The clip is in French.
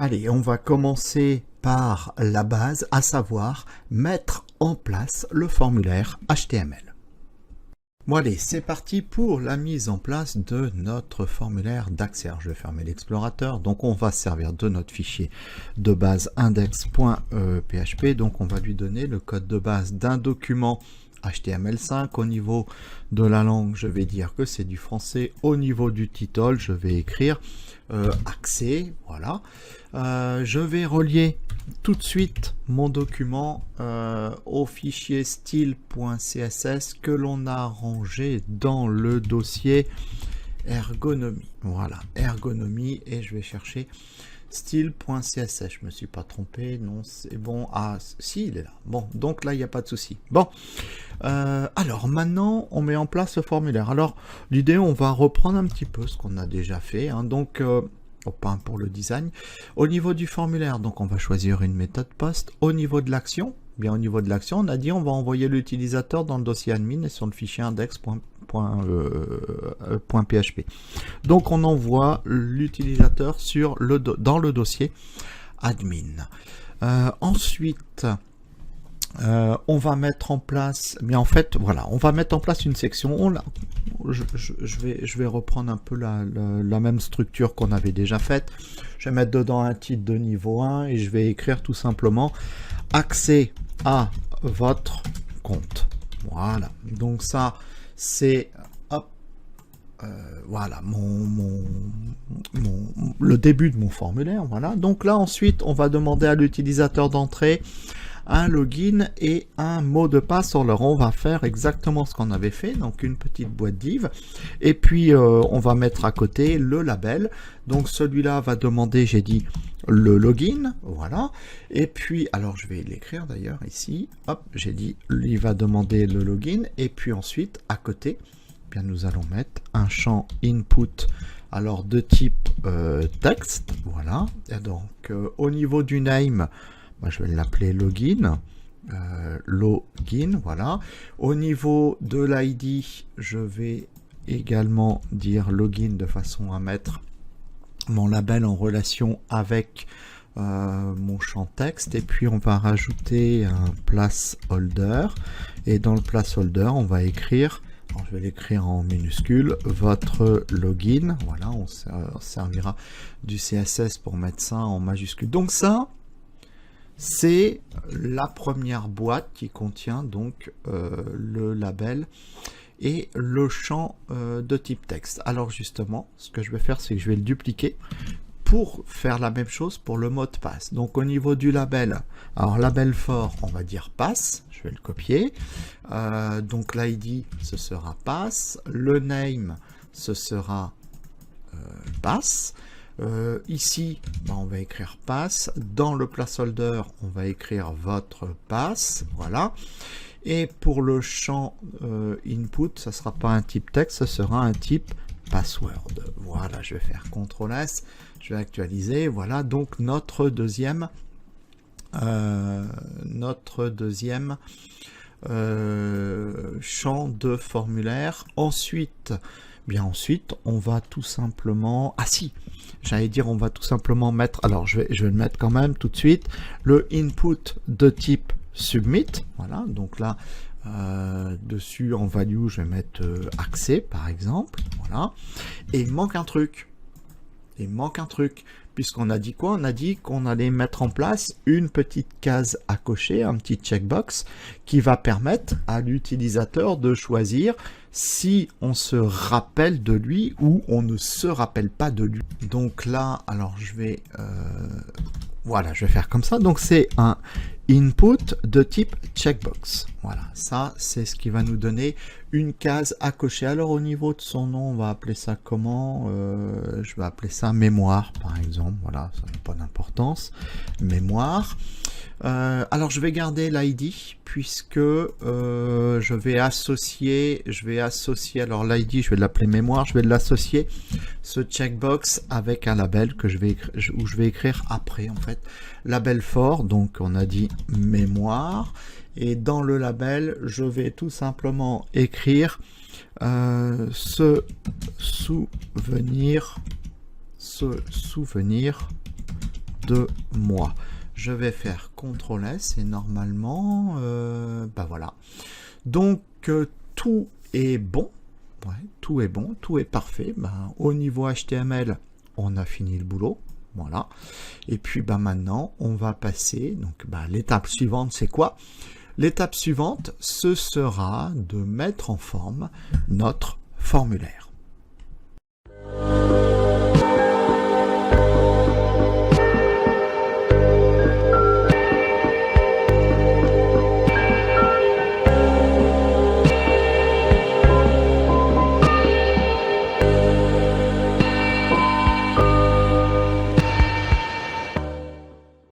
Allez, on va commencer par la base, à savoir mettre en place le formulaire HTML. Bon allez, c'est parti pour la mise en place de notre formulaire d'accès. Alors, je vais fermer l'explorateur, donc on va se servir de notre fichier de base index.php, donc on va lui donner le code de base d'un document HTML5. Au niveau de la langue, je vais dire que c'est du français. Au niveau du title, je vais écrire accès, voilà. Je vais relier tout de suite mon document au fichier style.css que l'on a rangé dans le dossier ergonomie. Voilà, ergonomie, et je vais chercher style.css. Je me suis pas trompé, non, c'est bon. Ah, si, il est là. Bon, donc là, il n'y a pas de souci. Bon, alors maintenant, on met en place le formulaire. Alors, l'idée, on va reprendre un petit peu ce qu'on a déjà fait, hein. Donc, pas pour le design. Au niveau du formulaire, donc on va choisir une méthode post. Au niveau de l'action, bien au niveau de l'action, on a dit on va envoyer l'utilisateur dans le dossier admin et sur le fichier index.php. Donc on envoie l'utilisateur dans le dossier admin. Ensuite, on va mettre en place, mais en fait, voilà, on va mettre en place une section. Je vais reprendre un peu la même structure qu'on avait déjà faite. Je vais mettre dedans un titre de niveau 1 et je vais écrire tout simplement accès à votre compte. Voilà, donc ça, c'est voilà le début de mon formulaire. Voilà, donc là ensuite on va demander à l'utilisateur d'entrer un login et un mot de passe. Alors on va faire exactement ce qu'on avait fait, donc une petite boîte div, et puis on va mettre à côté le label. Donc celui-là va demander, j'ai dit, le login, voilà, et puis alors je vais l'écrire d'ailleurs ici, hop, j'ai dit, il va demander le login, et puis ensuite à côté, eh bien nous allons mettre un champ input, alors de type texte, voilà. Et donc au niveau du name, moi, je vais l'appeler login, login, voilà. Au niveau de l'ID, je vais également dire login de façon à mettre mon label en relation avec mon champ texte. Et puis on va rajouter un placeholder, et dans le placeholder, on va écrire, alors je vais l'écrire en minuscule, votre login, voilà, on servira du CSS pour mettre ça en majuscule. Donc ça, c'est la première boîte qui contient donc le label et le champ de type texte. Alors justement, ce que je vais faire, c'est que je vais le dupliquer pour faire la même chose pour le mot de passe. Donc au niveau du label, alors label fort, on va dire passe, je vais le copier. Donc l'ID, ce sera passe. Le name, ce sera passe. Ici, on va écrire passe. Dans le placeholder, on va écrire votre passe. Voilà. Et pour le champ input, ça ne sera pas un type texte, ce sera un type password. Voilà, je vais faire CTRL S. Je vais actualiser. Voilà, donc notre deuxième champ de formulaire. Ensuite, on va tout simplement... Ah si, j'allais dire, on va tout simplement mettre... Alors, je vais le mettre quand même tout de suite. Le input de type submit. Voilà, donc là, dessus, en value, je vais mettre accès, par exemple. Voilà. Et il manque un truc. Puisqu'on a dit quoi? On a dit qu'on allait mettre en place une petite case à cocher, un petit checkbox, qui va permettre à l'utilisateur de choisir si on se rappelle de lui ou on ne se rappelle pas de lui. Donc là, alors je vais... voilà, je vais faire comme ça. Donc c'est un input de type checkbox. Voilà, ça c'est ce qui va nous donner une case à cocher. Alors au niveau de son nom, on va appeler ça comment? Je vais appeler ça mémoire par exemple. Voilà, ça n'a pas d'importance. Mémoire. Alors je vais garder l'ID puisque je vais associer alors l'ID, je vais l'appeler mémoire, je vais l'associer ce checkbox avec un label que je vais écrire après en fait. Label fort, donc on a dit mémoire, et dans le label je vais tout simplement écrire se souvenir de moi. Je vais faire CTRL S et normalement, bah voilà. Donc tout est bon. Ouais, tout est bon, tout est parfait. Ben, au niveau HTML, on a fini le boulot. Voilà. Et puis ben, maintenant, on va passer. Donc ben, l'étape suivante, c'est quoi? L'étape suivante, ce sera de mettre en forme notre formulaire.